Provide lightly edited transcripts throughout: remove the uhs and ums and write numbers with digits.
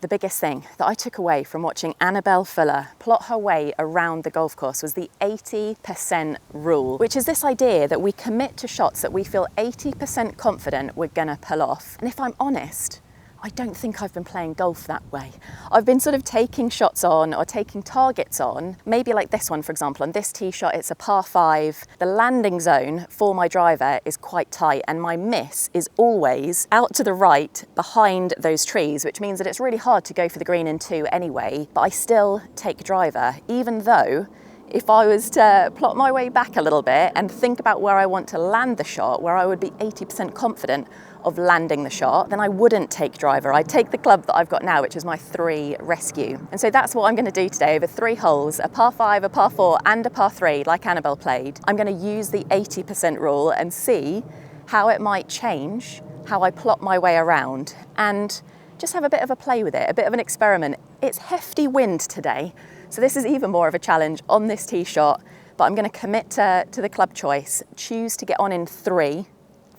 The biggest thing that I took away from watching Annabell Fuller plot her way around the golf course was the 80% rule, which is this idea that we commit to shots that we feel 80% confident we're gonna pull off. And if I'm honest, I don't think I've been playing golf that way. I've been sort of taking shots on or taking targets on, maybe like this one, for example. On this tee shot, it's a par 5. The landing zone for my driver is quite tight and my miss is always out to the right behind those trees, which means that it's really hard to go for the green in 2 anyway, but I still take driver, even though if I was to plot my way back a little bit and think about where I want to land the shot, where I would be 80% confident of landing the shot, then I wouldn't take driver. I'd take the club that I've got now, which is my 3 rescue. And so that's what I'm going to do today over 3 holes, a par 5, a par 4 and a par 3 like Annabell played. I'm going to use the 80% rule and see how it might change how I plot my way around and just have a bit of a play with it, a bit of an experiment. It's hefty wind today, so this is even more of a challenge on this tee shot, but I'm going to commit to the club choice, choose to get on in 3,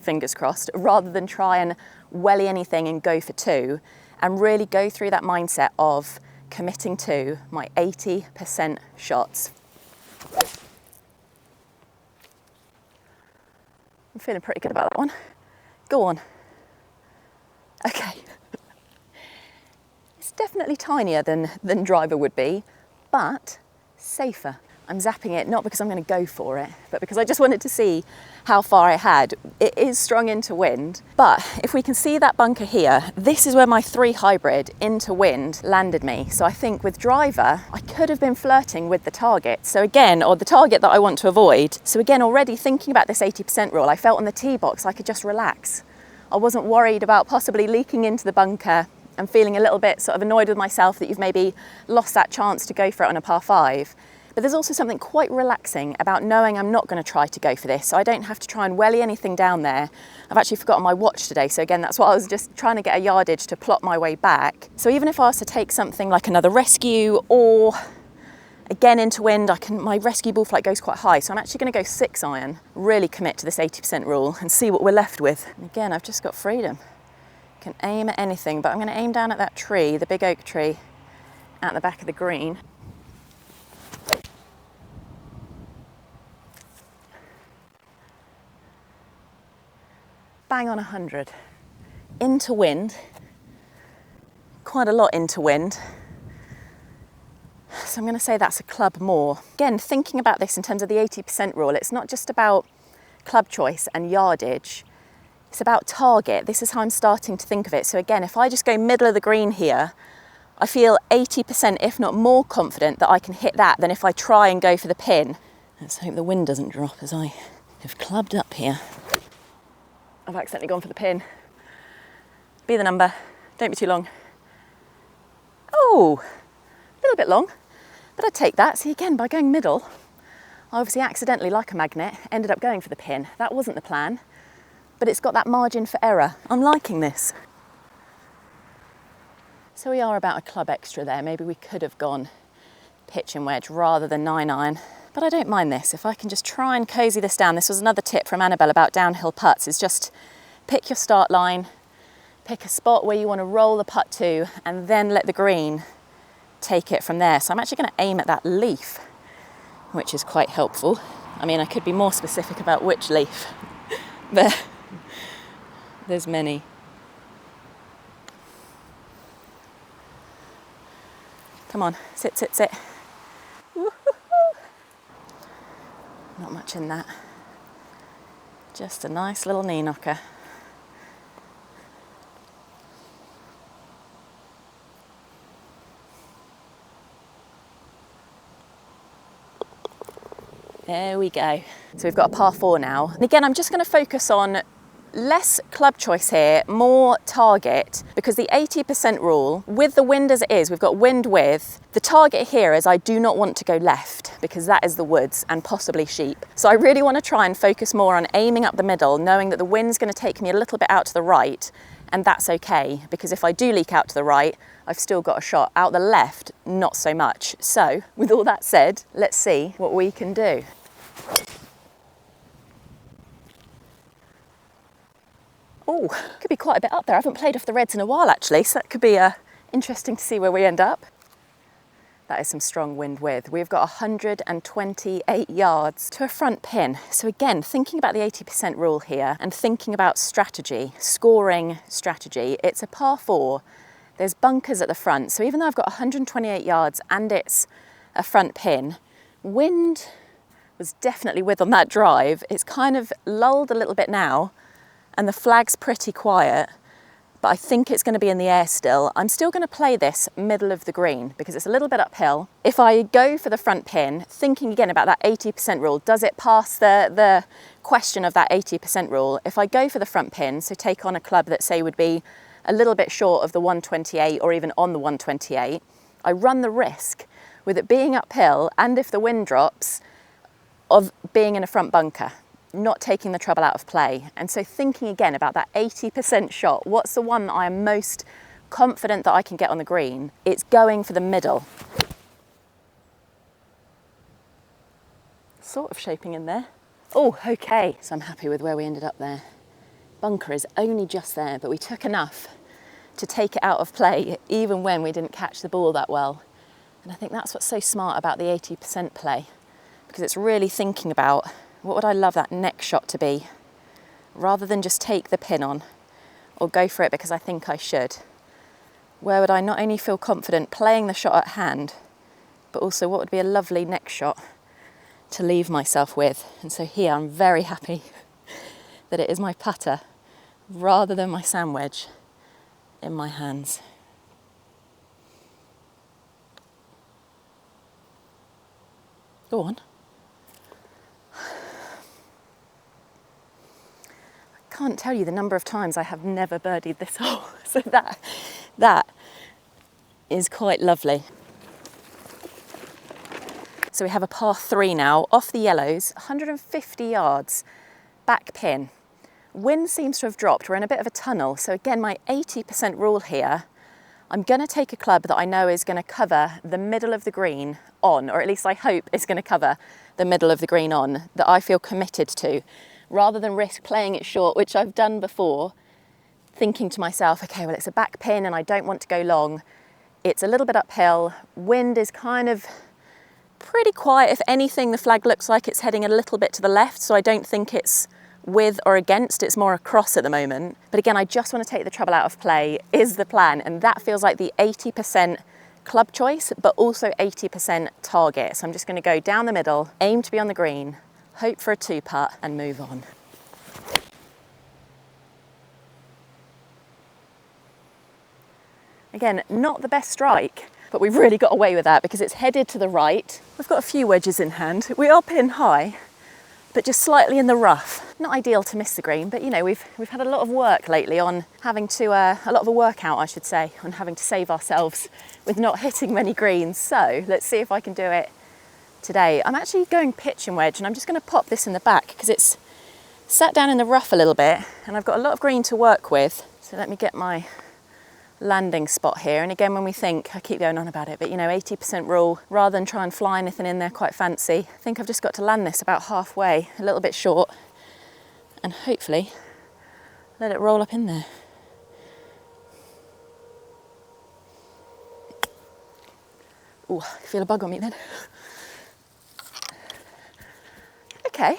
fingers crossed, rather than try and welly anything and go for 2, and really go through that mindset of committing to my 80% shots. I'm feeling pretty good about that one. Go on. Okay. It's definitely tinier than driver would be, but safer. I'm zapping it not because I'm going to go for it, but because I just wanted to see how far I had. It is strong into wind, but if we can see that bunker here, this is where my 3 hybrid into wind landed me. So I think with driver, I could have been flirting with the target. So again, or the target that I want to avoid. So again, already thinking about this 80% rule, I felt on the tee box I could just relax. I wasn't worried about possibly leaking into the bunker and feeling a little bit sort of annoyed with myself that you've maybe lost that chance to go for it on a par 5. But there's also something quite relaxing about knowing I'm not going to try to go for this, so I don't have to try and welly anything down there. I've actually forgotten my watch today, so again, that's why I was just trying to get a yardage to plot my way back. So even if I was to take something like another rescue or again into wind, my rescue ball flight goes quite high, so I'm actually going to go 6 iron, really commit to this 80% rule and see what we're left with. And again, I've just got freedom. Can aim at anything, but I'm going to aim down at that tree, the big oak tree at the back of the green. Bang on 100. Into wind, quite a lot into wind. So I'm going to say that's a club more. Again, thinking about this in terms of the 80% rule, it's not just about club choice and yardage. It's about target. This is how I'm starting to think of it. So again, if I just go middle of the green here, I feel 80%, if not more confident that I can hit that than if I try and go for the pin. Let's hope the wind doesn't drop as I have clubbed up here. I've accidentally gone for the pin. Be the number, don't be too long. Oh, a little bit long, but I'd take that. See, again, by going middle, I obviously accidentally, like a magnet, ended up going for the pin. That wasn't the plan, but it's got that margin for error. I'm liking this. So we are about a club extra there. Maybe we could have gone pitch and wedge rather than 9 iron. But I don't mind this. If I can just try and cozy this down. This was another tip from Annabell about downhill putts, is just pick your start line, pick a spot where you want to roll the putt to, and then let the green take it from there. So I'm actually going to aim at that leaf, which is quite helpful. I mean, I could be more specific about which leaf, but there's many. Come on, sit, sit, sit. Not much in that. Just a nice little knee knocker. There we go. So we've got a par 4 now. And again, I'm just going to focus on less club choice here, more target, because the 80% rule, with the wind as it is, we've got wind with, the target here is I do not want to go left because that is the woods and possibly sheep. So I really want to try and focus more on aiming up the middle, knowing that the wind's going to take me a little bit out to the right, and that's okay, because if I do leak out to the right, I've still got a shot. Out the left, not so much. So with all that said, let's see what we can do. Oh, could be quite a bit up there. I haven't played off the reds in a while actually, so that could be Interesting to see where we end up. That is some strong wind with. We've got 128 yards to a front pin. So again, thinking about the 80% rule here and thinking about strategy, scoring strategy, it's a par 4. There's bunkers at the front. So even though I've got 128 yards and it's a front pin, wind was definitely with on that drive. It's kind of lulled a little bit now and the flag's pretty quiet, but I think it's going to be in the air still. I'm still going to play this middle of the green because it's a little bit uphill. If I go for the front pin, thinking again about that 80% rule, does it pass the question of that 80% rule? If I go for the front pin, so take on a club that say would be a little bit short of the 128 or even on the 128, I run the risk with it being uphill and if the wind drops of being in a front bunker, not taking the trouble out of play. And so thinking again about that 80% shot, what's the one that I am most confident that I can get on the green? It's going for the middle. Sort of shaping in there. Oh, okay. So I'm happy with where we ended up there. Bunker is only just there, but we took enough to take it out of play, even when we didn't catch the ball that well. And I think that's what's so smart about the 80% play, because it's really thinking about what would I love that next shot to be, rather than just take the pin on or go for it because I think I should. Where would I not only feel confident playing the shot at hand, but also what would be a lovely next shot to leave myself with. And so here I'm very happy that it is my putter rather than my sand wedge in my hands. Go on. Can't tell you the number of times I have never birdied this hole, so that is quite lovely. So we have a par 3 now, off the yellows, 150 yards, back pin. Wind seems to have dropped, we're in a bit of a tunnel, so again my 80% rule here, I'm going to take a club that I know is going to cover the middle of the green on, or at least I hope it's going to cover the middle of the green on, that I feel committed to, rather than risk playing it short, which I've done before, thinking to myself, okay, well, it's a back pin and I don't want to go long. It's a little bit uphill. Wind is kind of pretty quiet. If anything, the flag looks like it's heading a little bit to the left, so I don't think it's with or against, it's more across at the moment. But again, I just want to take the trouble out of play is the plan, and that feels like the 80% club choice, but also 80% target. So I'm just going to go down the middle, aim to be on the green, hope for a 2-putt and move on. Again, not the best strike, but we've really got away with that because it's headed to the right. We've got a few wedges in hand. We are pin high, but just slightly in the rough. Not ideal to miss the green, but you know, we've had a lot of work lately on having to, a lot of a workout, I should say, on having to save ourselves with not hitting many greens. So let's see if I can do it today. I'm actually going pitch and wedge, and I'm just going to pop this in the back because it's sat down in the rough a little bit and I've got a lot of green to work with. So let me get my landing spot here. And again, when we think, I keep going on about it, but you know, 80% rule, rather than try and fly anything in there quite fancy, I think I've just got to land this about halfway, a little bit short, and hopefully let it roll up in there. Oh, I feel a bug on me then. Okay,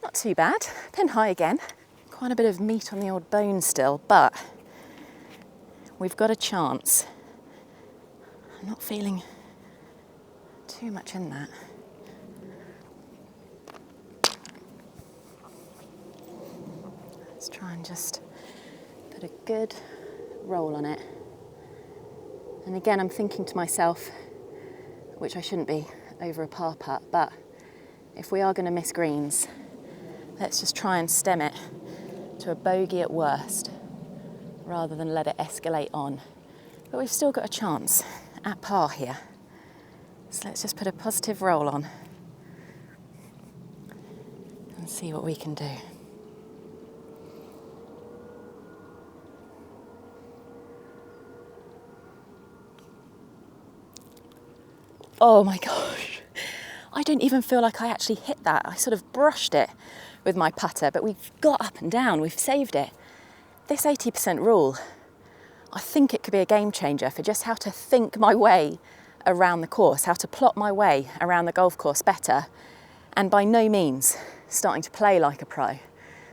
not too bad. Pin high again. Quite a bit of meat on the old bone still, but we've got a chance. I'm not feeling too much in that. Let's try and just put a good roll on it. And again, I'm thinking to myself, which I shouldn't be over a par putt, but if we are going to miss greens, let's just try and stem it to a bogey at worst, rather than let it escalate on. But we've still got a chance at par here. So let's just put a positive roll on and see what we can do. Oh my gosh. I don't even feel like I actually hit that. I sort of brushed it with my putter, but we've got up and down, we've saved it. This 80% rule, I think it could be a game changer for just how to think my way around the course, how to plot my way around the golf course better, and by no means starting to play like a pro.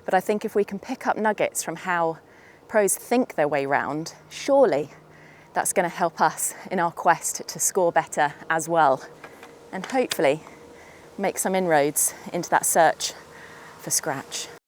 But I think if we can pick up nuggets from how pros think their way round, surely that's going to help us in our quest to score better as well, and hopefully make some inroads into that search for scratch.